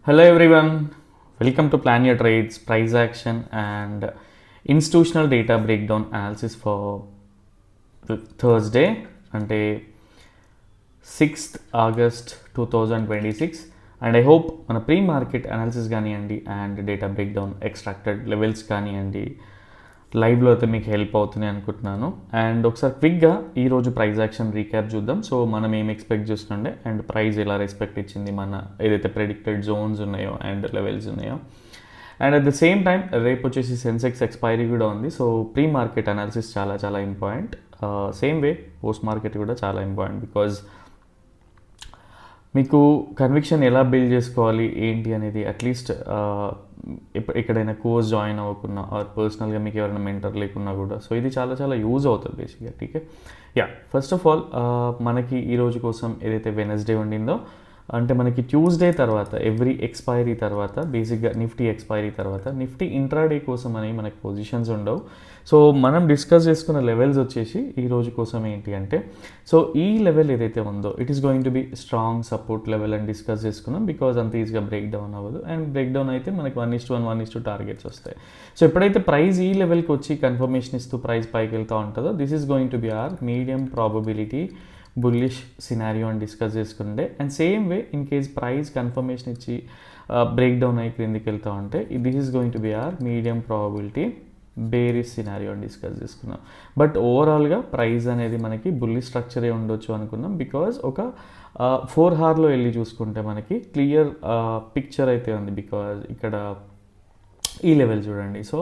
Hello everyone, welcome to Plan Your Trades, Price Action and Institutional Data Breakdown Analysis for Thursday అంటే 6th August 2026 and I hope మన pre market analysis కానివ్వండి and data breakdown extracted levels కానివ్వండి లైవ్లో అయితే మీకు help అవుతుంది అనుకుంటున్నాను. And ఒకసారి క్విక్గా ఈరోజు ప్రైస్ యాక్షన్ రీక్యాప్ చూద్దాం. సో మనం ఏం ఎక్స్పెక్ట్ చేస్తుండే అండ్ ప్రైస్ ఎలా రెస్పెక్ట్ ఇచ్చింది, మన ఏదైతే ప్రెడిక్టెడ్ జోన్స్ ఉన్నాయో అండ్ లెవెల్స్ ఉన్నాయో. And at the same time రేపు వచ్చేసి సెన్సెక్స్ ఎక్స్పైరీ కూడా ఉంది. సో ప్రీ మార్కెట్ అనాలిసిస్ చాలా చాలా important. Same way post market కూడా చాలా ఇంపార్టెంట్ బికాజ్ మీకు కన్విక్షన్ ఎలా బిల్డ్ చేసుకోవాలి ఏంటి అనేది అట్లీస్ట్ ఎక్కడైనా కోర్స్ జాయిన్ అవ్వకున్నా ఆర్ పర్సనల్గా మీకు ఎవరైనా మెంటర్ లేకున్నా కూడా సో ఇది చాలా చాలా యూజ్ అవుతుంది బేసిక్గా. టీకే ఫస్ట్ ఆఫ్ ఆల్ మనకి ఈరోజు కోసం ఏదైతే వెనస్డే ఉండిందో అంటే మనకి ట్యూస్డే తర్వాత ఎవ్రీ ఎక్స్పైరీ తర్వాత బేసిక్గా నిఫ్టీ ఎక్స్పైరీ తర్వాత నిఫ్టీ ఇంట్రాడే కోసం అనేవి మనకి పొజిషన్స్ ఉండవు. సో మనం డిస్కస్ చేసుకున్న లెవెల్స్ వచ్చేసి ఈ రోజు కోసం ఏంటి అంటే సో ఈ లెవెల్ ఏదైతే ఉందో it is going to be strong support level అని డిస్కస్ చేసుకున్నాం బికాజ్ అంత ఈజీగా బ్రేక్ డౌన్ అవ్వదు. అండ్ బ్రేక్ డౌన్ అయితే మనకి 1:1 1:2 టార్గెట్స్ వస్తాయి. సో ఎప్పుడైతే ప్రైస్ ఈ లెవెల్కి వచ్చి కన్ఫర్మేషన్ ఇస్తూ ప్రైస్ పైకి వెళ్తూ ఉంటుందో this is going to be or medium probability bullish scenario అని డిస్కస్ చేసుకుంటే and same way in case price confirmation ఇచ్చి బ్రేక్ డౌన్ అయ్యి క్రిందికి వెళ్తూ ఉంటే this is going to be or medium probability bearish scenario అని డిస్కస్ చేసుకున్నాం. But ఓవరాల్గా ప్రైస్ అనేది మనకి బుల్లి స్ట్రక్చరే ఉండొచ్చు అనుకున్నాం బికాజ్ ఒక 4 hourలో వెళ్ళి చూసుకుంటే మనకి క్లియర్ పిక్చర్ అయితే ఉంది. బికాజ్ ఇక్కడ ఈ లెవెల్ చూడండి. సో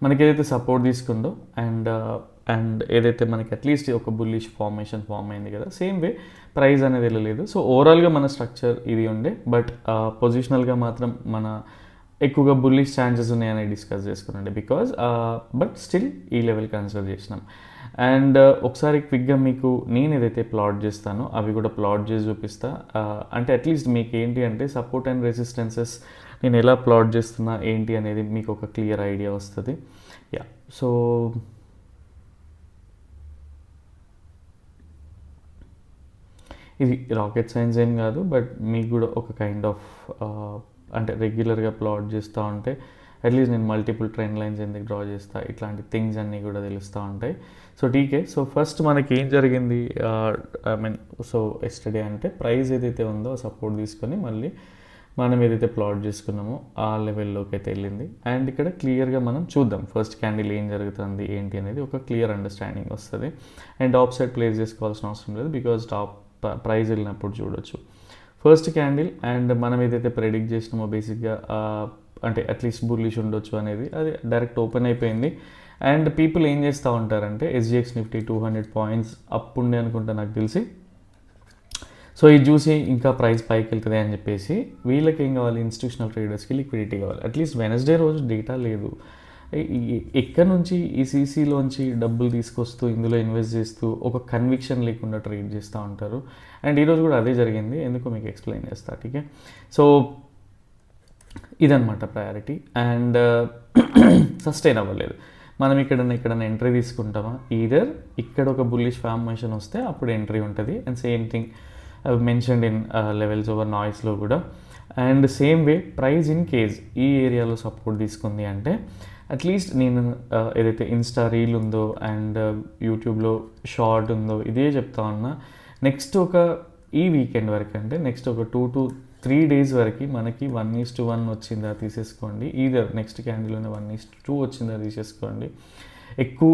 మనకి ఏదైతే సపోర్ట్ తీసుకుందో అండ్ ఏదైతే మనకి అట్లీస్ట్ ఒక బుల్లిష్ ఫార్మేషన్ ఫామ్ అయింది కదా సేమ్ వే ప్రైస్ అనేది వెళ్ళలేదు. సో ఓవరాల్గా మన స్ట్రక్చర్ ఇది ఉండే బట్ పొజిషనల్గా మాత్రం మన ఎక్కువగా బుల్లిష్ ఛాన్సెస్ ఉన్నాయని డిస్కస్ చేసుకున్నాండి బికాజ్ బట్ స్టిల్ ఈ లెవెల్ కన్సిడర్ చేసినాం. అండ్ ఒకసారి క్విక్గా మీకు నేను ఏదైతే ప్లాట్ చేస్తానో అవి కూడా ప్లాట్ చేసి చూపిస్తా. అంటే అట్లీస్ట్ మీకు ఏంటి అంటే సపోర్ట్ అండ్ రెసిస్టెన్సెస్ నేను ఎలా ప్లాట్ చేస్తున్నా ఏంటి అనేది మీకు ఒక క్లియర్ ఐడియా వస్తుంది. సో ఇది రాకెట్ సైన్స్ ఏం కాదు బట్ మీకు కూడా ఒక కైండ్ ఆఫ్ అంటే రెగ్యులర్గా ప్లాట్ చేస్తూ ఉంటే అట్లీస్ట్ నేను మల్టిపుల్ ట్రెండ్ లైన్స్ ఎందుకు డ్రా చేస్తా ఇట్లాంటి థింగ్స్ అన్నీ కూడా తెలుస్తూ ఉంటాయి. సో టీకే సో ఫస్ట్ మనకి ఏం జరిగింది సో ఎస్టర్డే అంటే ప్రైస్ ఏదైతే ఉందో సపోర్ట్ తీసుకొని మళ్ళీ మనం ఏదైతే ప్లాట్ చేసుకున్నామో ఆ లెవెల్లోకి అయితే వెళ్ళింది. అండ్ ఇక్కడ క్లియర్గా మనం చూద్దాం ఫస్ట్ క్యాండిల్ ఏం జరుగుతుంది ఏంటి అనేది ఒక క్లియర్ అండర్స్టాండింగ్ వస్తుంది. అండ్ టాప్ సైడ్ ప్లేస్ చేసుకోవాల్సిన అవసరం లేదు బికాజ్ టాప్ ప్రైస్ వెళ్ళినప్పుడు చూడొచ్చు ఫస్ట్ క్యాండిల్. అండ్ మనం ఏదైతే ప్రెడిక్ట్ చేసినామో బేసిక్గా అంటే అట్లీస్ట్ బుల్లిష్ ఉండొచ్చు అనేది అది డైరెక్ట్ ఓపెన్ అయిపోయింది. అండ్ పీపుల్ ఏం చేస్తూ ఉంటారంటే SGX నిఫ్టీ 200 points అప్ ఉండే అనుకుంటా నాకు తెలిసి. సో ఇది చూసి ఇంకా ప్రైస్ పైకి వెళ్తుంది అని చెప్పేసి వీళ్ళకి ఏం కావాలి ఇన్స్టిట్యూషనల్ ట్రేడర్స్కి లిక్విడిటీ కావాలి. అట్లీస్ట్ వెనస్డే రోజు డేటా లేదు. ఎక్కడి నుంచి ఈ సీసీలోంచి డబ్బులు తీసుకొస్తూ ఇందులో ఇన్వెస్ట్ చేస్తూ ఒక కన్విక్షన్ లేకుండా ట్రేడ్ చేస్తూ ఉంటారు. అండ్ ఈరోజు కూడా అదే జరిగింది, ఎందుకో మీకు ఎక్స్ప్లెయిన్ చేస్తా. టీకే సో ఇదనమాట ప్రయారిటీ. అండ్ సస్టైన్ అవ్వలేదు. మనం ఇక్కడన్నా ఎంట్రీ తీసుకుంటామా ఈదర్ ఇక్కడ ఒక బుల్లిష్ ఫార్మేషన్ వస్తే అప్పుడు ఎంట్రీ ఉంటుంది. And same thing mentioned in levels over నాయిస్లో కూడా. And same way price in case ఈ ఏరియాలో సపోర్ట్ తీసుకుంది అంటే అట్లీస్ట్ నేను ఏదైతే ఇన్స్టా రీల్ ఉందో అండ్ యూట్యూబ్లో షార్ట్ ఉందో ఇదే చెప్తా ఉన్నా నెక్స్ట్ ఒక ఈ వీకెండ్ వరకు అంటే నెక్స్ట్ ఒక 2 to 3 days వరకు మనకి 1:1 వచ్చిందా తీసేసుకోండి. ఈదర్ నెక్స్ట్ క్యాండిల్లోనే 1:2 వచ్చిందా తీసేసుకోండి. ఎక్కువ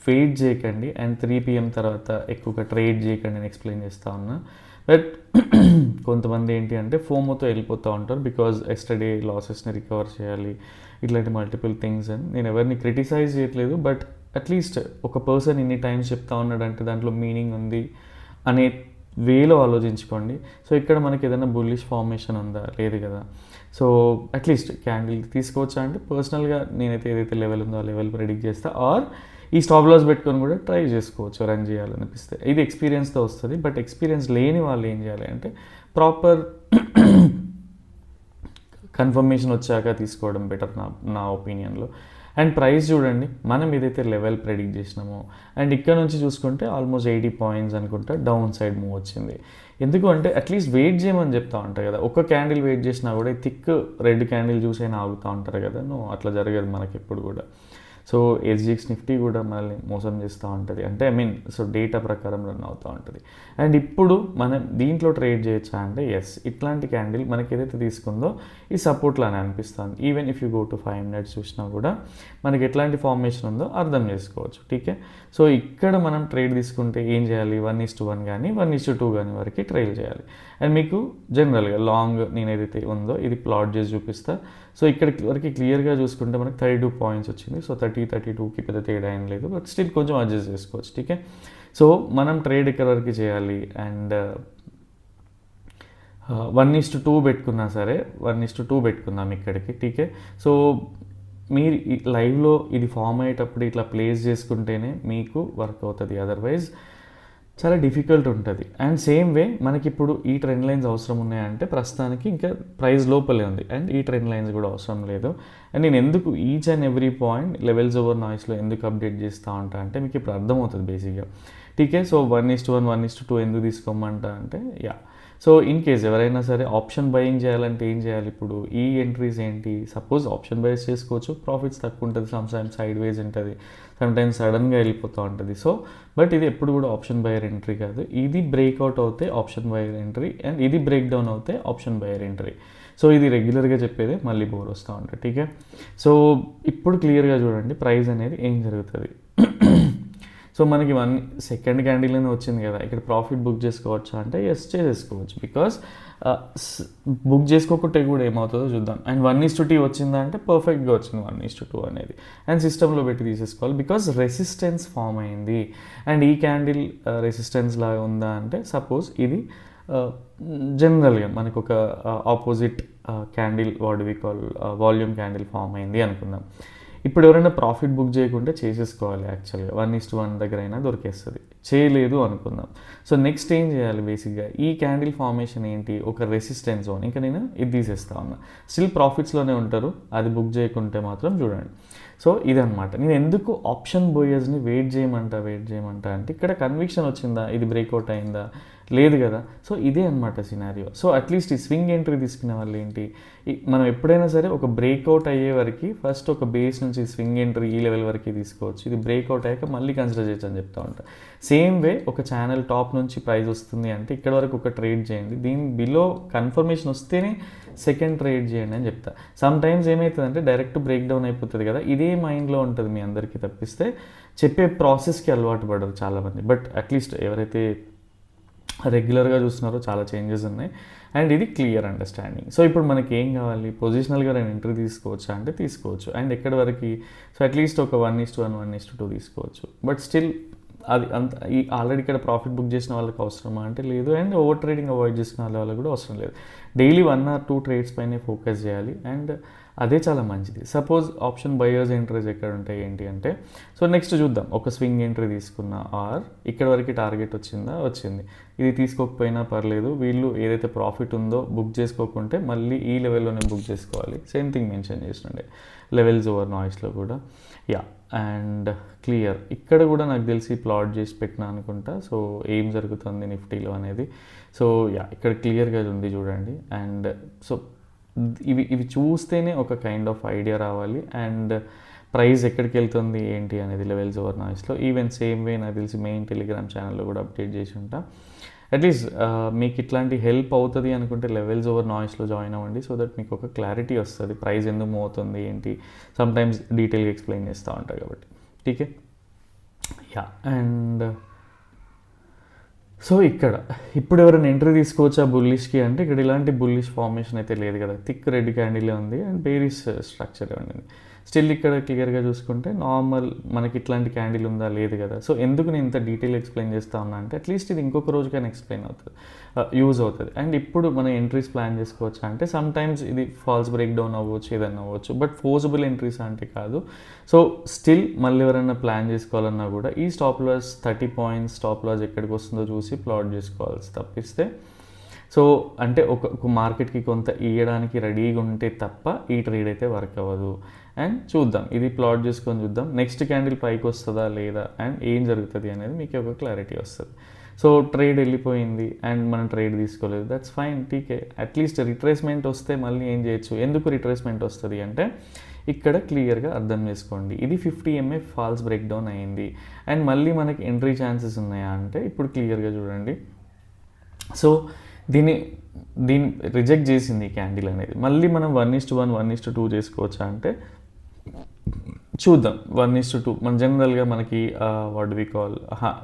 వెయిట్ చేయకండి అండ్ 3 PM తర్వాత ఎక్కువగా ట్రేడ్ చేయకండి అని ఎక్స్ప్లెయిన్ చేస్తూ ఉన్నా. బట్ కొంతమంది ఏంటి అంటే ఫోమోతో వెళ్ళిపోతూ ఉంటారు బికాజ్ ఎస్టర్డే లాసెస్ని రికవర్ చేయాలి ఇట్లాంటి మల్టిపుల్ థింగ్స్ అని. నేను ఎవరిని క్రిటిసైజ్ చేయట్లేదు బట్ అట్లీస్ట్ ఒక పర్సన్ ఇన్ని టైమ్స్ చెప్తా ఉన్నాడంటే దాంట్లో మీనింగ్ ఉంది అనే వేలో ఆలోచించుకోండి. సో ఇక్కడ మనకి ఏదైనా బుల్లిష్ ఫార్మేషన్ ఉందా లేదు కదా. సో అట్లీస్ట్ క్యాండిల్ తీసుకోవచ్చా అంటే పర్సనల్గా నేనైతే ఏదైతే లెవెల్ ఉందో ఆ లెవెల్ ప్రెడిక్ట్ చేస్తా ఆర్ ఈ స్టాప్ లాస్ పెట్టుకొని కూడా ట్రై చేసుకోవచ్చు రన్ చేయాలనిపిస్తే. ఇది ఎక్స్పీరియన్స్తో వస్తుంది. బట్ ఎక్స్పీరియన్స్ లేని వాళ్ళు ఏం చేయాలి అంటే ప్రాపర్ కన్ఫర్మేషన్ వచ్చాక తీసుకోవడం బెటర్ నా ఒపీనియన్లో. అండ్ ప్రైస్ చూడండి, మనం ఏదైతే లెవెల్ ప్రెడిక్ట్ చేసినామో అండ్ ఇక్కడ నుంచి చూసుకుంటే ఆల్మోస్ట్ 80 పాయింట్స్ అనుకుంటా డౌన్ సైడ్ మూవ్ వచ్చింది. ఎందుకు అంటే అట్లీస్ట్ వెయిట్ చేయమని చెప్తా ఉంటారు కదా, ఒక క్యాండిల్ వెయిట్ చేసినా కూడా థిక్ రెడ్ క్యాండిల్ చూసైనా ఆగుతూ ఉంటారు కదా, అట్లా జరగదు మనకి ఎప్పుడు కూడా. సో ఎస్జిఎక్స్ నిఫ్టీ కూడా మనల్ని మోసం చేస్తూ ఉంటుంది, అంటే సో డేటా ప్రకారం రన్ అవుతూ ఉంటుంది. అండ్ ఇప్పుడు మనం దీంట్లో ట్రేడ్ చేయొచ్చా అంటే ఎస్, ఇట్లాంటి క్యాండిల్ మనకి ఏదైతే తీసుకుందో ఈ సపోర్ట్లానే అనిపిస్తుంది. Even if you go to 5 minutes చూసినా కూడా మనకి ఎట్లాంటి ఫార్మేషన్ ఉందో అర్థం చేసుకోవచ్చు. టీకే, సో ఇక్కడ మనం ట్రేడ్ తీసుకుంటే ఏం చేయాలి, 1:1 కానీ 1:2 కానీ వరకు ట్రేడ్ చేయాలి. అండ్ మీకు జనరల్గా లాంగ్ నేను ఏదైతే ఉందో ఇది ప్లాట్ చేసి చూపిస్తా. సో ఇక్కడ వరకు క్లియర్గా చూసుకుంటే మనకి 32 పాయింట్స్ వచ్చింది. సో 32కి పెద్ద తేడా ఏం లేదు, బట్ స్టిల్ కొంచెం అడ్జస్ట్ చేసుకోవచ్చు. టీకే, సో మనం ట్రేడ్ ఇక్కడ వరకు చేయాలి అండ్ 1:2 పెట్టుకున్నా సరే 1:2 పెట్టుకుందాం ఇక్కడికి. టీకే, సో మీరు లైవ్లో ఇది ఫామ్ అయ్యేటప్పుడు ఇట్లా ప్లేస్ చేసుకుంటేనే మీకు వర్క్ అవుతుంది, అదర్వైజ్ చాలా డిఫికల్ట్ ఉంటుంది. అండ్ సేమ్ వే మనకి ఇప్పుడు ఈ ట్రెండ్ లైన్స్ అవసరం ఉన్నాయంటే ప్రస్తుతానికి ఇంకా ప్రైస్ లోపలే ఉంది అండ్ ఈ ట్రెండ్ లైన్స్ కూడా అవసరం లేదు. అండ్ నేను ఎందుకు each and every point levels over నాయిస్లో ఎందుకు అప్డేట్ చేస్తూ ఉంటా అంటే మీకు ఇప్పుడు అర్థమవుతుంది బేసిక్గా. టీకే, సో 1:1 1:2 ఎందుకు తీసుకోమంటా అంటే సో ఇన్ కేస్ ఎవరైనా సరే ఆప్షన్ బయింగ్ చేయాలంటే ఏం చేయాలి, ఇప్పుడు ఈ ఎంట్రీస్ ఏంటి, సపోజ్ ఆప్షన్ బైస్ చేసుకోవచ్చు, ప్రాఫిట్స్ తక్కువ ఉంటుంది, సమ్టైమ్స్ సైడ్ వేస్ ఉంటుంది, సమ్టైమ్స్ సడన్గా వెళ్ళిపోతూ ఉంటుంది. సో బట్ ఇది ఎప్పుడు కూడా ఆప్షన్ బయర్ ఎంట్రీ కాదు, ఇది బ్రేక్అవుట్ అవుతే ఆప్షన్ బయర్ ఎంట్రీ అండ్ ఇది బ్రేక్ డౌన్ అవుతే ఆప్షన్ బయర్ ఎంట్రీ. సో ఇది రెగ్యులర్గా చెప్పేదే, మళ్ళీ బోర్ వస్తూ ఉంటుంది. టీకే, సో ఇప్పుడు క్లియర్గా చూడండి ప్రైస్ అనేది ఏం జరుగుతుంది. సో మనకి సెకండ్ క్యాండిల్లోనే వచ్చింది కదా, ఇక్కడ ప్రాఫిట్ బుక్ చేసుకోవచ్చా అంటే ఎస్ చేసేసుకోవచ్చు, బికాస్ బుక్ చేసుకోకుంటే కూడా ఏమవుతుందో చూద్దాం. అండ్ 1:2 వచ్చిందా అంటే పర్ఫెక్ట్గా వచ్చింది 1:2 అనేది, అండ్ సిస్టంలో పెట్టి తీసేసుకోవాలి బికాస్ రెసిస్టెన్స్ ఫామ్ అయింది. అండ్ ఈ క్యాండిల్ రెసిస్టెన్స్ లాగా ఉందా అంటే సపోజ్ ఇది జనరల్గా మనకు ఒక opposite candle what we call volume candle form అయింది అనుకుందాం. ఇప్పుడు ఎవరైనా ప్రాఫిట్ బుక్ చేయకుంటే చేసేసుకోవాలి, యాక్చువల్గా 1:1 దగ్గర అయినా దొరికేస్తుంది. చేయలేదు అనుకుందాం, సో నెక్స్ట్ ఏం చేయాలి, బేసిక్గా ఈ క్యాండిల్ ఫార్మేషన్ ఏంటి, ఒక రెసిస్టెన్స్ జోన్, ఇంకా నేను ఇది తీసేస్తా ఉన్నా, స్టిల్ ప్రాఫిట్స్లోనే ఉంటారు, అది బుక్ చేయకుంటే మాత్రం చూడండి. సో ఇదనమాట, నేను ఎందుకు ఆప్షన్ బోయర్స్ని వెయిట్ చేయమంటా అంటే ఇక్కడ కన్విక్షన్ వచ్చిందా, ఇది బ్రేక్అవుట్ అయిందా, లేదు కదా. సో ఇదే అనమాట సినారియో. సో అట్లీస్ట్ ఈ స్వింగ్ ఎంట్రీ తీసుకునే వాళ్ళు ఏంటి, మనం ఎప్పుడైనా సరే ఒక బ్రేక్అవుట్ అయ్యే వరకు ఫస్ట్ ఒక బేస్ నుంచి స్వింగ్ ఎంట్రీ ఈ లెవెల్ వరకు తీసుకోవచ్చు, ఇది బ్రేక్అవుట్ అయ్యాక మళ్ళీ కన్సిడర్ చేయొచ్చు అని చెప్తా ఉంటాను. సేమ్ వే ఒక ఛానల్ టాప్ నుంచి ప్రైస్ వస్తుంది అంటే ఇక్కడ వరకు ఒక ట్రేడ్ చేయండి, దీని బిలో కన్ఫర్మేషన్ వస్తేనే సెకండ్ ట్రేడ్ చేయండి అని చెప్తా. సమ్ టైమ్స్ ఏమవుతుందంటే డైరెక్ట్ బ్రేక్ డౌన్ అయిపోతుంది కదా, ఇదే మైండ్లో ఉంటుంది మీ అందరికీ, తప్పిస్తే చెప్పే ప్రాసెస్కి అలవాటు పడరు చాలామంది. బట్ అట్లీస్ట్ ఎవరైతే రెగ్యులర్గా చూస్తున్నారో చాలా చేంజెస్ ఉన్నాయి అండ్ ఇది క్లియర్ అండర్స్టాండింగ్. సో ఇప్పుడు మనకి ఏం కావాలి, పొజిషనల్గా నేను ఎంట్రీ తీసుకోవచ్చా అంటే తీసుకోవచ్చు. అండ్ ఎక్కడి వరకు, సో అట్లీస్ట్ ఒక 1:1 1:2 తీసుకోవచ్చు. బట్ స్టిల్ అది అంత ఆల్రెడీ ఇక్కడ ప్రాఫిట్ బుక్ చేసిన వాళ్ళకి అవసరమా అంటే లేదు, అండ్ ఓవర్ ట్రేడింగ్ అవాయిడ్ చేసుకున్న వాళ్ళకి కూడా అవసరం లేదు. డైలీ 1 or 2 ట్రేడ్స్ పైనే ఫోకస్ చేయాలి అండ్ అదే చాలా మంచిది. సపోజ్ ఆప్షన్ బయర్స్ ఎంట్రీస్ ఎక్కడ ఉంటాయి ఏంటి అంటే, సో నెక్స్ట్ చూద్దాం, ఒక స్వింగ్ ఎంట్రీ తీసుకున్నా ఆర్ ఇక్కడ వరకు టార్గెట్ వచ్చింది, ఇది తీసుకోకపోయినా పర్లేదు, వీళ్ళు ఏదైతే ప్రాఫిట్ ఉందో బుక్ చేసుకోకుంటే మళ్ళీ ఈ లెవెల్లోనే బుక్ చేసుకోవాలి. సేమ్ థింగ్ మెన్షన్ చేస్తుండే లెవెల్స్ ఓవర్ నాయిస్లో కూడా. అండ్ క్లియర్ ఇక్కడ కూడా నాకు తెలిసి ప్లాట్ చేసి పెట్టినా అనుకుంటా. సో ఏం జరుగుతుంది నిఫ్టీలో అనేది, సో ఇక్కడ క్లియర్గా ఉంది చూడండి. అండ్ సో ఇవి చూస్తేనే ఒక కైండ్ ఆఫ్ ఐడియా రావాలి అండ్ ప్రైస్ ఎక్కడికి వెళ్తుంది ఏంటి అనేది లెవెల్స్ ఓవర్ నాయిస్లో. ఈవెన్ సేమ్ వే నాకు తెలిసి మెయిన్ టెలిగ్రామ్ ఛానల్లో కూడా అప్డేట్ చేసి ఉంటా. అట్లీస్ట్ మీకు ఇట్లాంటి హెల్ప్ అవుతుంది అనుకుంటే లెవెల్స్ ఓవర్ నాయిస్లో జాయిన్ అవ్వండి, సో దట్ మీకు ఒక క్లారిటీ వస్తుంది ప్రైస్ ఎందుకు మూవ్ అవుతుంది ఏంటి, సమ్టైమ్స్ డీటెయిల్గా ఎక్స్ప్లెయిన్ చేస్తూ ఉంటాయి కాబట్టి. టీకే, అండ్ సో ఇక్కడ ఇప్పుడు ఎవరైనా ఎంట్రీ తీసుకోవచ్చా బుల్లిష్కి అంటే ఇక్కడ ఇలాంటి బుల్లిష్ ఫార్మేషన్ అయితే లేదు కదా, థిక్ రెడ్ క్యాండిలే ఉంది అండ్ బేరిష్ స్ట్రక్చర్ ఉండింది. స్టిల్ ఇక్కడ క్లియర్గా చూసుకుంటే నార్మల్ మనకి ఇట్లాంటి క్యాండిల్ ఉందా, లేదు కదా. సో ఎందుకు నేను ఇంత డీటెయిల్ ఎక్స్ప్లెయిన్ చేస్తా ఉన్నా అంటే అట్లీస్ట్ ఇది ఇంకొక రోజుకైనా ఎక్స్ప్లెయిన్ అవుతుంది, యూజ్ అవుతుంది. అండ్ ఇప్పుడు మనం ఎంట్రీస్ ప్లాన్ చేసుకోవచ్చు అంటే సమ్ టైమ్స్ ఇది ఫాల్స్ బ్రేక్ డౌన్ అవ్వచ్చు, ఏదన్నా అవ్వచ్చు, బట్ ఫోర్సబుల్ ఎంట్రీస్ అంటే కాదు. సో స్టిల్ మళ్ళీ ఎవరైనా ప్లాన్ చేసుకోవాలన్నా కూడా ఈ stop loss 30 points stop loss ఎక్కడికి వస్తుందో చూసి ప్లాట్ చేసుకోవాల్సి తప్పిస్తే. సో అంటే ఒక మార్కెట్కి కొంత ఇవ్వడానికి రెడీగా ఉంటే తప్ప ఈ ట్రేడ్ అయితే వర్క్ అవ్వదు. అండ్ చూద్దాం, ఇది ప్లాట్ చేసుకొని చూద్దాం నెక్స్ట్ క్యాండిల్ పైకి వస్తుందా లేదా అండ్ ఏం జరుగుతుంది అనేది మీకు ఒక క్లారిటీ వస్తుంది. సో ట్రేడ్ వెళ్ళిపోయింది అండ్ మనం ట్రేడ్ తీసుకోలేదు, that's fine, TK. At least retracement వస్తే మళ్ళీ ఏం చేయొచ్చు. ఎందుకు రిట్రేస్మెంట్ వస్తుంది అంటే ఇక్కడ క్లియర్గా అర్థం చేసుకోండి, ఇది 50 MA ఫాల్స్ బ్రేక్ డౌన్ అయింది అండ్ మళ్ళీ మనకి ఎంట్రీ ఛాన్సెస్ ఉన్నాయా అంటే ఇప్పుడు క్లియర్గా చూడండి. సో దీన్ని రిజెక్ట్ చేసింది ఈ క్యాండిల్ అనేది. మళ్ళీ మనం 1:1 1:2 చేసుకోవచ్చా అంటే చూద్దాం. 1:2 మన జనరల్గా మనకి what we call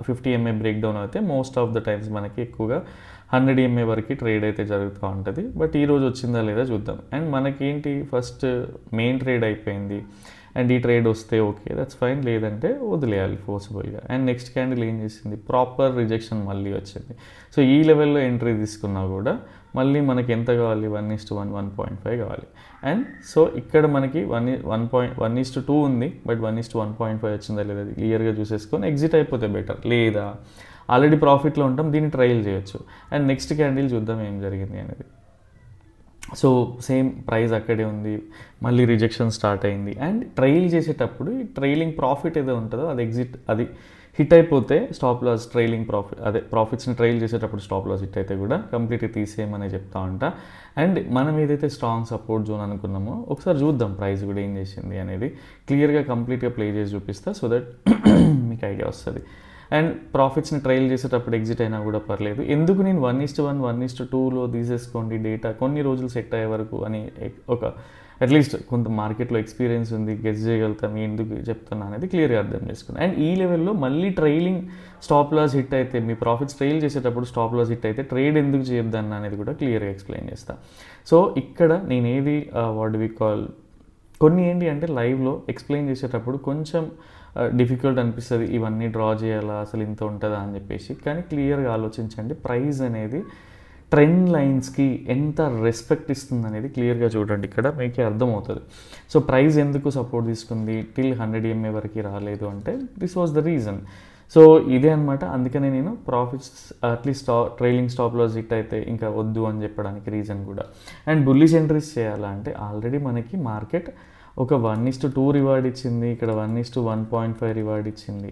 50 MA break down అయితే మోస్ట్ ఆఫ్ ద టైమ్స్ మనకి ఎక్కువగా 100 MA వరకు ట్రేడ్ అయితే జరుగుతూ ఉంటుంది. బట్ ఈరోజు వచ్చిందా లేదా చూద్దాం. అండ్ మనకేంటి ఫస్ట్ మెయిన్ ట్రేడ్ అయిపోయింది అండ్ ఈ ట్రేడ్ వస్తే ఓకే, దట్స్ ఫైన్, లేదంటే వదిలేయాలి ఫోర్సిబుల్గా. అండ్ నెక్స్ట్ క్యాండిల్ ఏం చేసింది, ప్రాపర్ రిజెక్షన్ మళ్ళీ వచ్చింది. సో ఈ లెవెల్లో ఎంట్రీ తీసుకున్నా కూడా మళ్ళీ మనకి ఎంత కావాలి, 1:1 1.5 కావాలి. అండ్ సో ఇక్కడ మనకి 1:2 ఉంది, బట్ 1:1.5 వచ్చిందా లేదా క్లియర్గా చూసేసుకొని ఎగ్జిట్ అయిపోతే బెటర్. లేదా ఆల్రెడీ ప్రాఫిట్లో ఉంటాం, దీన్ని ట్రయల్ చేయొచ్చు. అండ్ నెక్స్ట్ క్యాండిల్ చూద్దాం ఏం జరిగింది అనేది. సో సేమ్ ప్రైస్ అక్కడే ఉంది, మళ్ళీ రిజెక్షన్ స్టార్ట్ అయింది. అండ్ ట్రైల్ చేసేటప్పుడు ఈ ట్రైలింగ్ ప్రాఫిట్ ఏదో ఉంటుందో అది హిట్ అయిపోతే స్టాప్ లాస్, ట్రైలింగ్ ప్రాఫిట్ అదే ప్రాఫిట్స్ని ట్రైల్ చేసేటప్పుడు స్టాప్ లాస్ హిట్ అయితే కూడా కంప్లీట్గా తీసేయమని చెప్తా ఉంటా. అండ్ మనం ఏదైతే స్ట్రాంగ్ సపోర్ట్ జోన్ అనుకున్నామో ఒకసారి చూద్దాం ప్రైస్ కూడా ఏం చేసింది అనేది క్లియర్గా కంప్లీట్గా ప్లే చేసి చూపిస్తా, సో దట్ మీకు ఐడియా వస్తుంది. అండ్ ప్రాఫిట్స్ని ట్రైల్ చేసేటప్పుడు ఎగ్జిట్ అయినా కూడా పర్లేదు. ఎందుకు నేను 1:1 1:2లో తీసేసుకోండి డేటా కొన్ని రోజులు సెట్ అయ్యే వరకు అని ఒక అట్లీస్ట్ కొంత మార్కెట్లో ఎక్స్పీరియన్స్ ఉంది, గెస్ చేయగలుగుతాం, ఎందుకు చెప్తున్నా అనేది క్లియర్గా అర్థం చేసుకున్నాను. అండ్ ఈ లెవెల్లో మళ్ళీ ట్రైలింగ్ స్టాప్ లాస్ హిట్ అయితే, మీ ప్రాఫిట్స్ ట్రైల్ చేసేటప్పుడు స్టాప్ లాస్ హిట్ అయితే ట్రేడ్ ఎందుకు చేయొద్దన్న అనేది కూడా క్లియర్గా ఎక్స్ప్లెయిన్ చేస్తాను. సో ఇక్కడ నేను ఏది వాట్ వి కాల్ కొన్ని ఏంటి అంటే లైవ్లో ఎక్స్ప్లెయిన్ చేసేటప్పుడు కొంచెం డిఫికల్ట్ అనిపిస్తుంది, ఇవన్నీ డ్రా చేయాలా, అసలు ఇంత ఉంటుందా అని చెప్పేసి. కానీ క్లియర్గా ఆలోచించండి, ప్రైస్ అనేది ట్రెండ్ లైన్స్కి ఎంత రెస్పెక్ట్ ఇస్తుంది అనేది క్లియర్గా చూడండి, ఇక్కడ మీకే అర్థమవుతుంది. సో ప్రైస్ ఎందుకు సపోర్ట్ తీసుకుంది, టిల్ 100 MA వరకు రాలేదు అంటే this was the reason. So ఇదే అనమాట. అందుకనే నేను profits at least trailing stop loss hit అయితే ఇంకా వద్దు అని చెప్పడానికి రీజన్ కూడా. అండ్ బుల్లిష్ ఎంట్రీస్ చేయాలంటే ఆల్రెడీ మనకి మార్కెట్ ఒక 1:2 రివార్డ్ ఇచ్చింది, ఇక్కడ 1:1.5 రివార్డ్ ఇచ్చింది.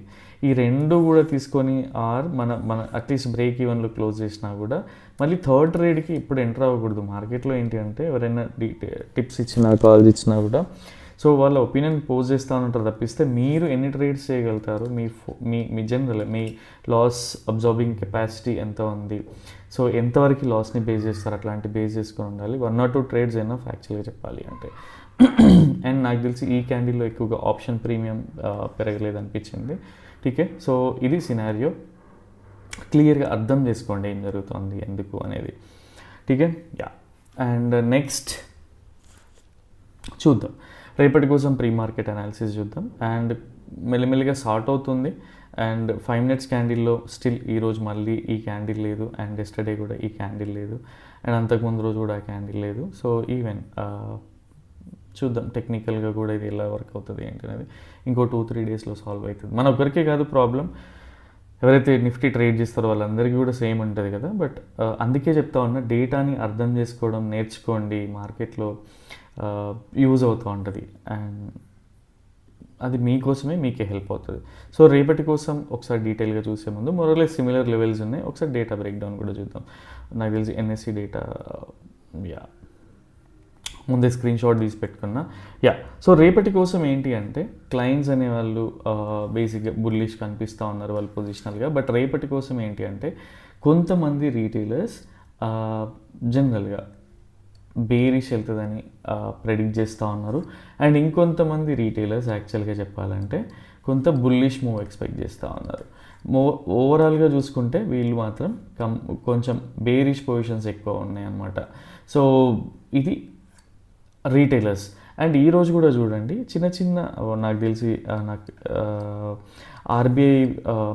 ఈ రెండు కూడా తీసుకొని మన అట్లీస్ట్ బ్రేక్ ఈవెన్లో క్లోజ్ చేసినా కూడా మళ్ళీ థర్డ్ ట్రేడ్కి ఇప్పుడు ఎంటర్ అవ్వకూడదు. మార్కెట్లో ఏంటి అంటే ఎవరైనా టిప్స్ ఇచ్చినా కాల్స్ ఇచ్చినా కూడా సో వాళ్ళ ఒపీనియన్ పోజ్ చేస్తూ ఉంటారు తప్పిస్తే మీరు ఎన్ని ట్రేడ్స్ చేయగలుగుతారు, మీ జనరల్ మీ లాస్ అబ్జార్బింగ్ కెపాసిటీ ఎంత ఉంది, సో ఎంతవరకు లాస్ని బేస్ చేస్తారు అట్లాంటి బేస్ చేసుకొని ఉండాలి. 1 or 2 ట్రేడ్స్ అయినా యాక్చువల్గా చెప్పాలి అంటే. అండ్ నాకు తెలిసి ఈ క్యాండిల్లో ఎక్కువగా ఆప్షన్ ప్రీమియం పెరగలేదు అనిపించింది. ఠీకే, సో ఇది సినారియో, క్లియర్గా అర్థం చేసుకోండి ఏం జరుగుతుంది ఎందుకు అనేది. ఠీకే, యా. అండ్ నెక్స్ట్ చూద్దాం, రేపటి కోసం ప్రీ మార్కెట్ అనాలిసిస్ చూద్దాం. అండ్ మెల్లిమెల్లిగా సార్ట్ అవుతుంది. అండ్ 5 minutes క్యాండిల్లో స్టిల్ ఈరోజు మళ్ళీ ఈ క్యాండిల్ లేదు, అండ్ ఎస్టర్డే కూడా ఈ క్యాండిల్ లేదు, అండ్ అంతకుముందు రోజు కూడా ఆ క్యాండిల్ లేదు. సో ఈవెన్ చూద్దాం టెక్నికల్గా కూడా ఇది ఎలా వర్క్ అవుతుంది ఏంటి అనేది ఇంకో 2-3 daysలో సాల్వ్ అవుతుంది. మన ఒక్కరికే కాదు ప్రాబ్లం, ఎవరైతే నిఫ్టీ ట్రేడ్ చేస్తారో వాళ్ళందరికీ కూడా సేమ్ ఉంటుంది కదా. బట్ అందుకే చెప్తా ఉన్నా, డేటాని అర్థం చేసుకోవడం నేర్చుకోండి, మార్కెట్లో యూజ్ అవుతూ ఉంటుంది. అండ్ అది మీకోసమే మీకే హెల్ప్ అవుతుంది. సో రేపటి కోసం ఒకసారి డీటెయిల్గా చూసే ముందు మోరలెస్ సిమిలర్ లెవెల్స్ ఉన్నాయి, ఒకసారి డేటా బ్రేక్ డౌన్ కూడా చూద్దాం. నాకు తెలిసి ఎన్ఎస్సి డేటా ముందే స్క్రీన్ షాట్ తీసి పెట్టుకున్నా. సో రేపటి కోసం ఏంటి అంటే క్లయింట్స్ అనేవాళ్ళు బేసిక్గా బుల్లిష్ కనిపిస్తూ ఉన్నారు వాళ్ళు పొజిషనల్గా. బట్ రేపటి కోసం ఏంటి అంటే కొంతమంది రీటైలర్స్ జనరల్గా బేరిష్ వెళ్తుందని ప్రెడిక్ట్ చేస్తూ ఉన్నారు. అండ్ ఇంకొంతమంది రీటైలర్స్ యాక్చువల్గా చెప్పాలంటే కొంత బుల్లిష్ మూవ్ ఎక్స్పెక్ట్ చేస్తూ ఉన్నారు. ఓవరాల్గా చూసుకుంటే వీళ్ళు మాత్రం కొంచెం బేరిష్ పొజిషన్స్ ఎక్కువ ఉన్నాయి అన్నమాట. సో ఇది రీటైలర్స్. అండ్ ఈరోజు కూడా చూడండి చిన్న చిన్న, నాకు తెలిసి నాకు ఆర్బీఐ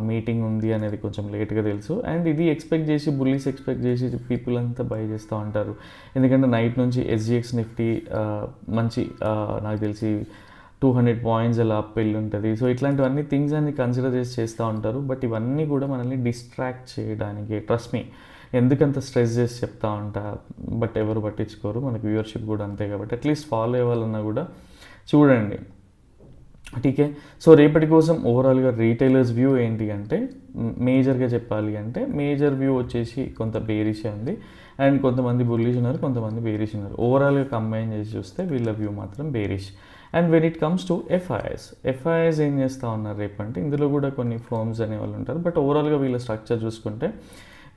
మీటింగ్ ఉంది అనేది కొంచెం లేట్గా తెలుసు. అండ్ ఇది ఎక్స్పెక్ట్ చేసి బుల్లిస్ ఎక్స్పెక్ట్ చేసి పీపుల్ అంతా బై చేస్తూ ఉంటారు. ఎందుకంటే నైట్ నుంచి ఎస్జిఎక్స్ నిఫ్టీ మంచి నాకు తెలిసి 200 points అలా అప్ వెళ్ళి ఉంటుంది. సో ఇట్లాంటివన్నీ థింగ్స్ అన్ని కన్సిడర్ చేస్తూ ఉంటారు. బట్ ఇవన్నీ కూడా మనల్ని డిస్ట్రాక్ట్ చేయడానికి, ట్రస్ట్ మీ, ఎందుకంత స్ట్రెస్ చేసి చెప్తా ఉంటా, బట్ ఎవరు పట్టించుకోరు, మనకి వ్యూవర్షిప్ కూడా అంతే కాబట్టి అట్లీస్ట్ ఫాలో అవ్వాలన్నా కూడా చూడండి. టీకే. సో రేపటి కోసం ఓవరాల్గా రీటైలర్స్ వ్యూ ఏంటి అంటే, మేజర్గా చెప్పాలి అంటే మేజర్ వ్యూ వచ్చేసి కొంత బేరిష్ ఉంది, అండ్ కొంతమంది బుల్లిష్ ఉన్నారు, కొంతమంది బేరిష్ ఉన్నారు. ఓవరాల్గా కంబైన్ చేసి చూస్తే వీళ్ళ వ్యూ మాత్రం bearish. And when it comes to FIs ఏం చేస్తూ ఉన్నారు రేపు అంటే, ఇందులో కూడా కొన్ని ఫర్మ్స్ అనేవాళ్ళు ఉంటారు, బట్ ఓవరాల్గా వీళ్ళ స్ట్రక్చర్ చూసుకుంటే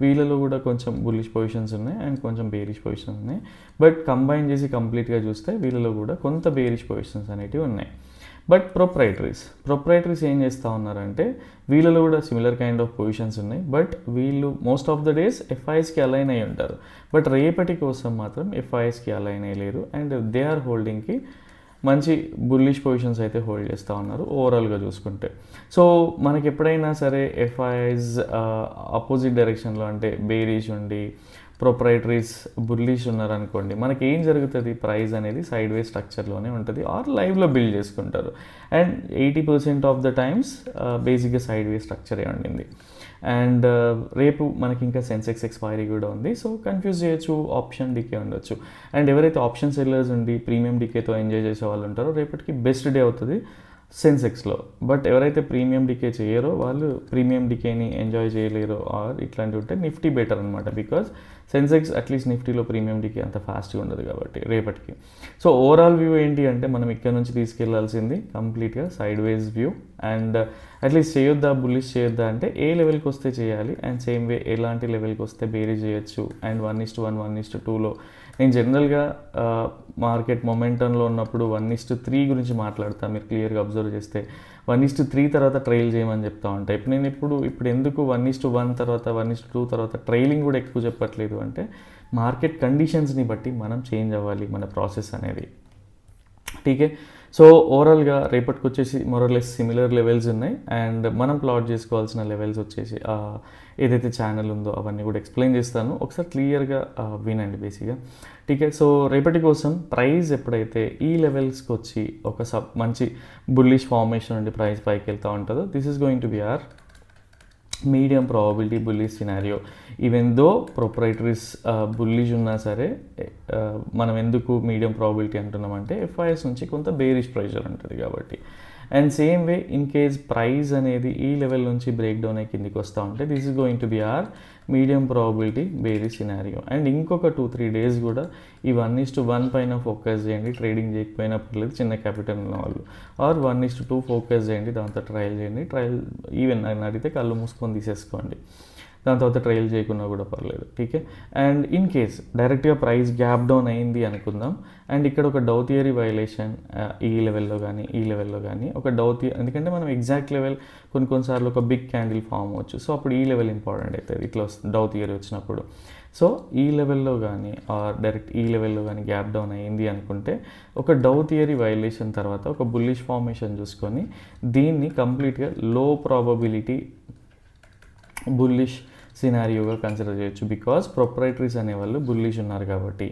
వీళ్ళలో కూడా కొంచెం బుల్లిష్ పొజిషన్స్ ఉన్నాయి అండ్ కొంచెం బేరిష్ పొజిషన్స్ ఉన్నాయి. బట్ కంబైన్ చేసి కంప్లీట్గా చూస్తే వీళ్ళలో కూడా కొంత బేరిష్ పొజిషన్స్ అనేటివి ఉన్నాయి. బట్ ప్రొప్రైటరీస్ ఏం చేస్తూ ఉన్నారంటే, వీళ్ళలో కూడా సిమిలర్ కైండ్ ఆఫ్ పొజిషన్స్ ఉన్నాయి, బట్ వీళ్ళు మోస్ట్ ఆఫ్ ద డేస్ ఎఫ్ఐఎస్కి అలైన్ అయి ఉంటారు, బట్ రేపటి కోసం మాత్రం ఎఫ్ఐఎస్కి అలైన్ అయ్యలేరు అండ్ దే ఆర్ హోల్డింగ్కి మంచి బుల్లిష్ పొజిషన్స్ అయితే హోల్డ్ చేస్తూ ఉన్నారు ఓవరాల్గా చూసుకుంటే. సో మనకి ఎప్పుడైనా సరే ఎఫ్ఐఎస్ అపోజిట్ డైరెక్షన్లో అంటే బేరిష్ ఉండి ప్రొప్రైటరీస్ బుల్లిష్ ఉన్నారనుకోండి, మనకి ఏం జరుగుతుంది, ప్రైస్ అనేది సైడ్ వే స్ట్రక్చర్లోనే ఉంటుంది ఆర్ లైవ్లో బిల్డ్ చేసుకుంటారు. అండ్ 80% ఆఫ్ ద టైమ్స్ బేసిక్గా సైడ్ వే స్ట్రక్చరే ఉండింది. అండ్ రేపు మనకి ఇంకా సెన్సెక్స్ ఎక్స్పైరీ కూడా ఉంది, సో కన్ఫ్యూజ్ చేయొచ్చు, ఆప్షన్ డికే ఉండొచ్చు. అండ్ ఎవరైతే ఆప్షన్ సెల్లర్స్ ఉండి ప్రీమియం డికేతో ఎంజాయ్ చేసే వాళ్ళు ఉంటారో రేపటికి బెస్ట్ డే అవుతుంది సెన్సెక్స్లో. బట్ ఎవరైతే ప్రీమియం డికే చేయరో వాళ్ళు ప్రీమియం డికేని ఎంజాయ్ చేయలేరు ఆర్ ఇట్లాంటివి ఉంటే నిఫ్టీ బెటర్ అనమాట, బికాజ్ సెన్సెక్స్ అట్లీస్ట్ నిఫ్టీలో ప్రీమియం డికే అంత ఫాస్ట్గా ఉండదు కాబట్టి రేపటికి. సో ఓవరాల్ వ్యూ ఏంటి అంటే, మనం ఇక్కడ నుంచి తీసుకెళ్లాల్సింది కంప్లీట్గా side ways view. And at least చేయొద్దా, బుల్లిష్ చేయొద్దా అంటే ఏ లెవెల్కి వస్తే చేయాలి, అండ్ సేమ్ వే ఎలాంటి లెవెల్కి వస్తే బేరీ చేయొచ్చు. అండ్ 1:1, 1:2లో నేను జనరల్గా మార్కెట్ మొమెంటంలో ఉన్నప్పుడు 1:3 గురించి మాట్లాడతాను. మీరు క్లియర్గా అబ్జర్వ్ చేస్తే 1:3 తర్వాత ట్రైల్ చేయమని చెప్తా ఉంటాను. ఇప్పుడు ఎందుకు 1:1 తర్వాత 1:2 తర్వాత ట్రైలింగ్ కూడా ఎక్కువ చెప్పట్లేదు అంటే, మార్కెట్ కండిషన్స్ని బట్టి మనం చేంజ్ అవ్వాలి మన ప్రాసెస్ అనేది. టీకే. సో ఓవరాల్గా రేపటికి వచ్చేసి మోరలెస్ సిమిలర్ లెవెల్స్ ఉన్నాయి, అండ్ మనం ప్లాట్ చేసుకోవాల్సిన లెవెల్స్ వచ్చేసి ఏదైతే ఛానల్ ఉందో అవన్నీ కూడా ఎక్స్ప్లెయిన్ చేస్తాను, ఒకసారి క్లియర్గా వినండి బేసిక్గా. టీకే. సో రేపటి కోసం ప్రైస్ ఎప్పుడైతే ఈ లెవెల్స్కి వచ్చి ఒక మంచి బుల్లిష్ ఫార్మేషన్ నుండి ప్రైస్ పైకి వెళ్తూ ఉంటుందో, this is going to be or medium probability bullish scenario. Even though proprietaries bullish ఉన్నా సరే, మనం ఎందుకు మీడియం ప్రాబబిలిటీ అంటున్నామంటే ఎఫ్ఐఎస్ నుంచి కొంత బేరిష్ ప్రెషర్ ఉంటుంది కాబట్టి. And same way in case price అనేది ఈ లెవెల్ నుంచి బ్రేక్ డౌన్ అయ్యి కిందికి వస్తూ ఉంటే, this is going to be or medium probability bearish scenario. And ఇంకొక 2-3 డేస్ కూడా ఈ 1:1 పైన ఫోకస్ చేయండి, ట్రేడింగ్ చేయకపోయినా పర్లేదు చిన్న క్యాపిటల్ ఉన్న వాళ్ళు, ఆర్ 1:2 ఫోకస్ చేయండి, దాంతో ట్రయల్ చేయండి. ట్రయల్ ఈవెన్ అని అడిగితే కళ్ళు మూసుకొని తీసేసుకోండి, దాని తర్వాత ట్రయల్ చేయకుండా కూడా పర్లేదు. టీకే. అండ్ ఇన్ కేస్ డైరెక్ట్గా ప్రైస్ గ్యాప్ డౌన్ అయింది అనుకుందాం, అండ్ ఇక్కడ ఒక డౌ థియరీ వైలేషన్ ఈ లెవెల్లో కానీ ఈ లెవెల్లో కానీ ఒక ఎందుకంటే మనం ఎగ్జాక్ట్ లెవెల్ కొన్నిసార్లు ఒక బిగ్ క్యాండిల్ ఫామ్ అవ్వచ్చు, సో అప్పుడు ఈ లెవెల్ ఇంపార్టెంట్ అవుతుంది ఇట్లా డౌ థియరీ వచ్చినప్పుడు. సో ఈ లెవెల్లో కానీ ఆర్ డైరెక్ట్ ఈ లెవెల్లో కానీ గ్యాప్ డౌన్ అయింది అనుకుంటే, ఒక డౌ థియరీ వైలేషన్ తర్వాత ఒక బుల్లిష్ ఫార్మేషన్ చూసుకొని దీన్ని కంప్లీట్గా లో ప్రాబబిలిటీ బుల్లిష్ సినారియోగా కన్సిడర్ చేయొచ్చు, బికాజ్ ప్రొప్రైటరీస్ అనేవాళ్ళు బుల్లిష్ ఉన్నారు కాబట్టి.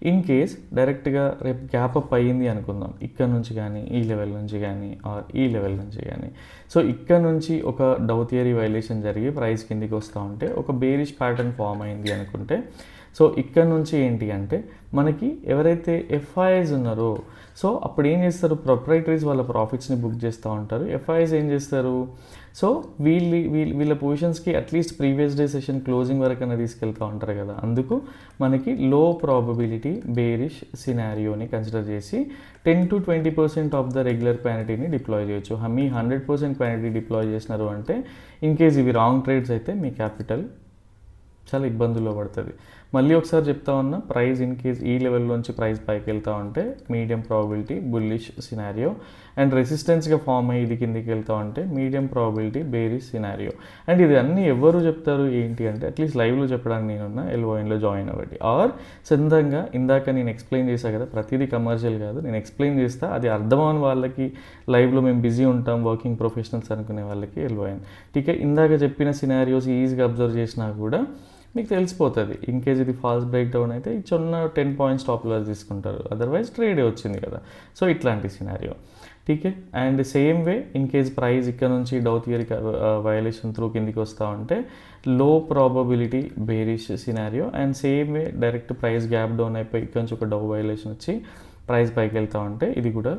ఇన్ కేస్ డైరెక్ట్గా రేపు గ్యాప్ అప్ అయ్యింది అనుకుందాం, ఇక్కడ నుంచి కానీ ఈ లెవెల్ నుంచి కానీ ఆర్ ఈ లెవెల్ నుంచి కానీ, సో ఇక్కడ నుంచి ఒక డౌ థియరీ వైలేషన్ జరిగి ప్రైస్ కిందికి వస్తూ ఉంటే ఒక బేరిష్ ప్యాటర్న్ ఫామ్ అయింది అనుకుంటే, సో ఇక్కడ నుంచి ఏంటి అంటే మనకి ఎవరైతే ఎఫ్ఐఎస్ ఉన్నారో, సో అప్పుడు ఏం చేస్తారు, ప్రొప్రైటరీస్ వాళ్ళ ప్రాఫిట్స్ని బుక్ చేస్తూ ఉంటారు, ఎఫ్ఐఎస్ ఏం చేస్తారు, సో వీళ్ళ పొజిషన్స్కి at least previous day session closing వరకైనా తీసుకెళ్తూ ఉంటారు కదా, అందుకు మనకి లో ప్రాబబిలిటీ బేరిష్ సినారియోని కన్సిడర్ చేసి 10-20% ఆఫ్ ద రెగ్యులర్ క్వాంటిటీని డిప్లాయ్ చేయొచ్చు. మీ 100% క్వాంటిటీ డిప్లాయ్ చేసినారు అంటే, ఇన్ కేస్ ఇవి రాంగ్ ట్రేడ్స్ అయితే మీ క్యాపిటల్ చాలా ఇబ్బందుల్లో పడుతుంది. మళ్ళీ ఒకసారి చెప్తా ఉన్నా, ప్రైస్ ఇన్ కేస్ ఈ లెవెల్లోంచి ప్రైస్ పైకి వెళ్తూ ఉంటే medium probability bullish scenario, and రెసిస్టెన్స్గా ఫామ్ అయ్యి ఇది కిందికి వెళ్తూ ఉంటే medium probability bearish scenario. And ఇది అన్నీ ఎవరు చెప్తారు ఏంటి అంటే, అట్లీస్ట్ లైవ్లో చెప్పడానికి నేనున్నా, ఎల్ఓఎన్లో జాయిన్ అవ్వండి, ఆర్ సొంతంగా ఇందాక నేను ఎక్స్ప్లెయిన్ చేశాను కదా, ప్రతిదీ కమర్షియల్ కాదు, నేను ఎక్స్ప్లెయిన్ చేస్తా, అది అర్థమవని వాళ్ళకి లైవ్లో మేము బిజీ ఉంటాం వర్కింగ్ ప్రొఫెషనల్స్ అనుకునే వాళ్ళకి ఎల్ఓఎన్. టీకే. ఇందాక చెప్పిన సినారియోస్ ఈజీగా అబ్జర్వ్ చేసినా కూడా మీకు తెలిసిపోతుంది. ఇన్ కేస్ ఇది ఫాస్ట్ బ్రేక్ డౌన్ అయితే ఈ చిన్న 10 పాయింట్స్ స్టాప్ లాస్ తీసుకుంటారు, అదర్వైజ్ ట్రేడే వచ్చింది కదా. సో ఇట్లాంటి సినారియో. ఠీకే. And same way in case price ఇక్కడ నుంచి డౌ థియరీ వయలేషన్ త్రూ కిందికి వస్తూ ఉంటే లో probability bearish scenario. And same way direct price gap down అయిపోయి ఇక్కడ నుంచి ఒక డౌ వయలేషన్ వచ్చి ప్రైస్ పైకి వెళ్తూ ఉంటే ఇది కూడా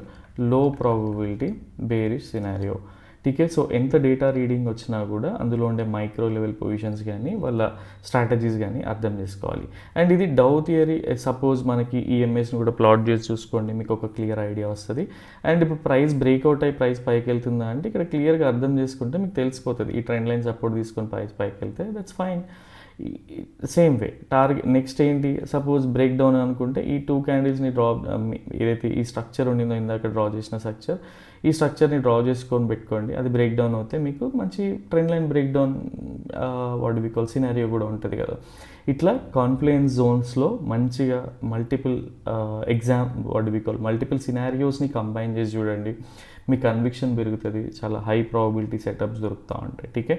లో ప్రాబబిలిటీ బేరిష్ సినారియో. ఠీకే. సో ఎంత డేటా రీడింగ్ వచ్చినా కూడా అందులో ఉండే మైక్రో లెవెల్ పొజిషన్స్ కానీ వాళ్ళ స్ట్రాటజీస్ కానీ అర్థం చేసుకోవాలి. అండ్ ఇది డౌ థియరీ. సపోజ్ మనకి ఈఎంఎస్ని కూడా ప్లాట్ చేసి చూసుకోండి, మీకు ఒక క్లియర్ ఐడియా వస్తుంది. అండ్ ఇప్పుడు ప్రైస్ బ్రేక్అవుట్ అయ్యి ప్రైస్ పైకి వెళ్తుందా అంటే ఇక్కడ క్లియర్గా అర్థం చేసుకుంటే మీకు తెలిసిపోతుంది. ఈ ట్రెండ్ లైన్ సపోర్ట్ తీసుకొని ప్రైస్ పైకి వెళ్తే that's fine. Same way target next ఏంటి, సపోజ్ బ్రేక్ డౌన్ అనుకుంటే ఈ 2 క్యాండిల్స్ని డ్రా, ఏదైతే ఈ స్ట్రక్చర్ ఉండిందో ఇందాక డ్రా చేసిన స్ట్రక్చర్, ఈ స్ట్రక్చర్ని డ్రా చేసుకొని పెట్టుకోండి. అది బ్రేక్ డౌన్ అవుతే మీకు మంచి trend line break down what we call scenario కూడా ఉంటుంది కదా. ఇట్లా కాన్ఫ్లుయెన్స్ జోన్స్లో మంచిగా మల్టిపుల్ మల్టిపుల్ సినారియోస్ని కంబైన్ చేసి చూడండి, మీ కన్విక్షన్ పెరుగుతుంది, చాలా హై ప్రాబబిలిటీ సెటప్స్ దొరుకుతూ ఉంటాయి. ఠీకే.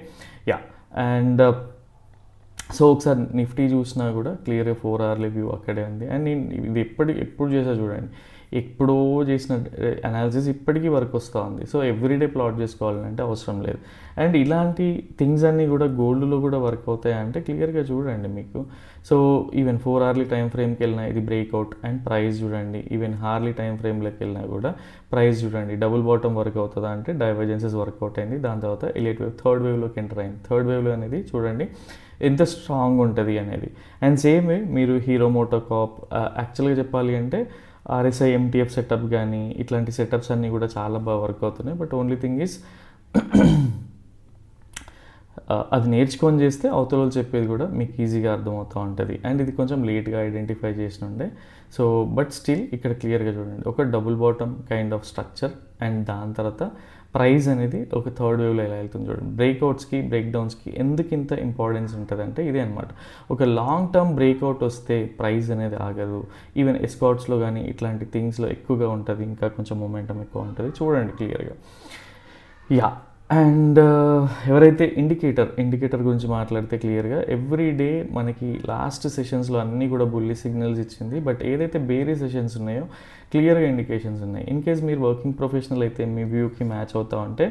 యా. అండ్ సో ఒకసారి నిఫ్టీ చూసినా కూడా క్లియర్గా 4 అవర్ల వ్యూ అక్కడే ఉంది. అండ్ నేను ఇది ఎప్పుడు చేసా చూడండి, ఎప్పుడో చేసిన అనాలిసిస్ ఇప్పటికీ వర్క్ వస్తూ ఉంది. సో ఎవ్రీడే ప్లాట్ చేసుకోవాలంటే అవసరం లేదు. అండ్ ఇలాంటి థింగ్స్ అన్నీ కూడా గోల్డ్లో కూడా వర్క్ అవుతాయి అంటే క్లియర్గా చూడండి మీకు. సో ఈవెన్ 4 అవర్లీ టైం ఫ్రేమ్కి వెళ్ళినా ఇది బ్రేక్అవుట్ అండ్ ప్రైస్ చూడండి. ఈవెన్ హార్లీ టైం ఫ్రేమ్లోకి వెళ్ళినా కూడా ప్రైస్ చూడండి. డబుల్ బాటమ్ వర్క్ అవుతుందా అంటే డైవర్జెన్సెస్ వర్కౌట్ అయింది. దాని తర్వాత ఎలియట్ వేవ్ థర్డ్ వేవ్లోకి ఎంటర్ అయింది. థర్డ్ వేవ్లో అనేది చూడండి ఎంత స్ట్రాంగ్ ఉంటుంది అనేది. అండ్ సేమ్ వే మీరు హీరో మోటోకార్ప్, యాక్చువల్గా చెప్పాలి అంటే ఆర్ఎస్ఐ ఎంటీఎఫ్ సెటప్ కానీ ఇట్లాంటి సెటప్స్ అన్నీ కూడా చాలా బాగా వర్క్ అవుతున్నాయి. బట్ ఓన్లీ థింగ్ ఈజ్ అది నేర్చుకొని చేస్తే అవతల వాళ్ళు చెప్పేది కూడా మీకు ఈజీగా అర్థమవుతూ ఉంటుంది. అండ్ ఇది కొంచెం లేట్గా ఐడెంటిఫై చేసినుండే. సో బట్ స్టిల్ ఇక్కడ క్లియర్గా చూడండి, ఒక double bottom kind of structure. And దాని తర్వాత ప్రైస్ అనేది ఒక థర్డ్ వేవ్లో ఎలా వెళ్తుంది చూడండి. బ్రేక్అవుట్స్కి బ్రేక్డౌన్స్కి ఎందుకు ఇంత ఇంపార్టెన్స్ ఉంటుందంటే ఇదే అనమాట. ఒక లాంగ్ టర్మ్ బ్రేక్అవుట్ వస్తే ప్రైస్ అనేది ఆగదు. ఈవెన్ ఎస్కాట్స్లో కానీ ఇట్లాంటి థింగ్స్లో ఎక్కువగా ఉంటుంది, ఇంకా కొంచెం మొమెంటం ఎక్కువ ఉంటుంది. చూడండి క్లియర్గా. యా. అండ్ ఎవరైతే ఇండికేటర్ గురించి మాట్లాడితే క్లియర్గా ఎవ్రీ డే మనకి లాస్ట్ సెషన్స్లో అన్నీ కూడా బుల్లి సిగ్నల్స్ ఇచ్చింది. బట్ ఏదైతే బేరీ సెషన్స్ ఉన్నాయో క్లియర్గా ఇండికేషన్స్ ఉన్నాయి. ఇన్ కేస్ మీరు వర్కింగ్ ప్రొఫెషనల్ అయితే మీ వ్యూకి మ్యాచ్ అవుతా ఉంటే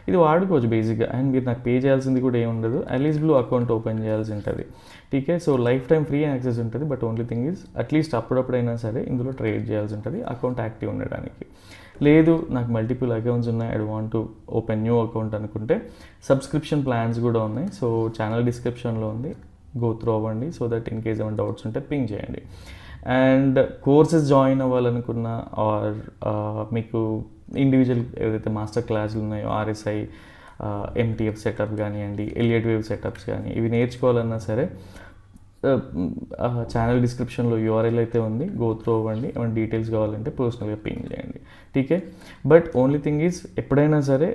ఇది వాడుకోవచ్చు బేసిక్గా. అండ్ మీరు నాకు పే చేయాల్సింది కూడా ఏమి ఉండదు, అలీస్ బ్లూ అకౌంట్ ఓపెన్ చేయాల్సి ఉంటుంది. ఠీకే. So life time free access ఉంటుంది. But only thing is at least అప్పుడప్పుడైనా సరే ఇందులో ట్రేడ్ చేయాల్సి ఉంటుంది అకౌంట్ యాక్టివ్ ఉండడానికి. లేదు నాకు మల్టిపుల్ అకౌంట్స్ ఉన్నాయి, I want to open new account అనుకుంటే సబ్స్క్రిప్షన్ ప్లాన్స్ కూడా ఉన్నాయి. సో ఛానల్ డిస్క్రిప్షన్లో ఉంది, గో త్రూ అవ్వండి. సో దట్ ఇన్ కేస్ ఏమైనా డౌట్స్ ఉంటే పింగ్ చేయండి. అండ్ కోర్సెస్ జాయిన్ అవ్వాలనుకున్న ఆర్ మీకు ఇండివిజువల్ ఏదైతే మాస్టర్ క్లాసులు ఉన్నాయో ఆర్ఎస్ఐ ఎంటీఎఫ్ సెటప్ కానివ్వండి, ఎలియట్ వేవ్ సెటప్స్ కానీ ఇవి నేర్చుకోవాలన్నా సరే ఛానల్ డిస్క్రిప్షన్లో యూఆర్ఎల్ అయితే ఉంది, గో త్రూ అవ్వండి. ఏమైనా డీటెయిల్స్ కావాలంటే పర్సనల్గా పింగ్ చేయండి. ఠీకే. బట్ ఓన్లీ థింగ్ ఈజ్ ఎప్పుడైనా సరే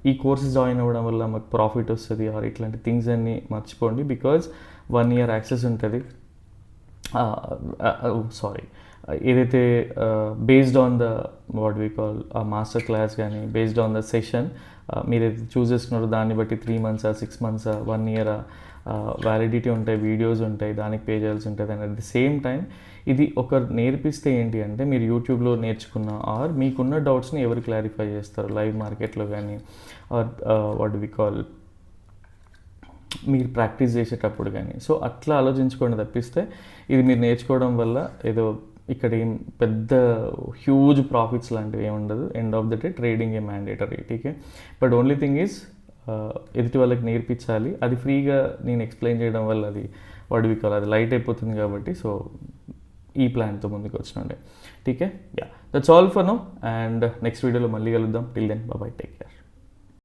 ఈ కోర్సెస్ జాయిన్ అవ్వడం వల్ల మాకు ప్రాఫిట్ వస్తుంది ఆర్ ఇట్లాంటి థింగ్స్ అన్నీ మర్చిపోండి. బికాజ్ 1 year యాక్సెస్ ఉంటుంది. ఏదైతే based on the what we call master class కానీ బేస్డ్ ఆన్ ద సెషన్ మీరు ఏదైతే చూస్ చేసుకున్నారో దాన్ని బట్టి 3 months 6 months 1 year వ్యాలిడిటీ ఉంటాయి, వీడియోస్ ఉంటాయి, దానికి పే చేయాల్సి ఉంటుంది. And at the same time ఇది ఒకరు నేర్పిస్తే ఏంటి అంటే మీరు యూట్యూబ్లో నేర్చుకున్న ఆర్ మీకున్న డౌట్స్ని ఎవరు క్లారిఫై చేస్తారు లైవ్ మార్కెట్లో కానీ ఆర్ వాట్ వి కాల్ మీరు ప్రాక్టీస్ చేసేటప్పుడు కానీ. సో అట్లా ఆలోచించుకోండి తప్పిస్తే ఇది మీరు నేర్చుకోవడం వల్ల ఏదో ఇక్కడ ఏం పెద్ద హ్యూజ్ ప్రాఫిట్స్ లాంటివి ఏమి ఉండదు. End of the day trading a mandatory. ఠీకే. బట్ ఓన్లీ థింగ్ ఈజ్ ఎదుటి వాళ్ళకి నేర్పించాలి. అది ఫ్రీగా నేను ఎక్స్ప్లెయిన్ చేయడం వల్ల అది వాట్ వి కాల్ అది లైట్ అయిపోతుంది కాబట్టి సో ఈ ప్లాన్తో ముందుకు వచ్చినండే. ఠీకే. Yeah, that's all for now. And next వీడియోలో మళ్ళీ కలుద్దాం. Till then bye, take care.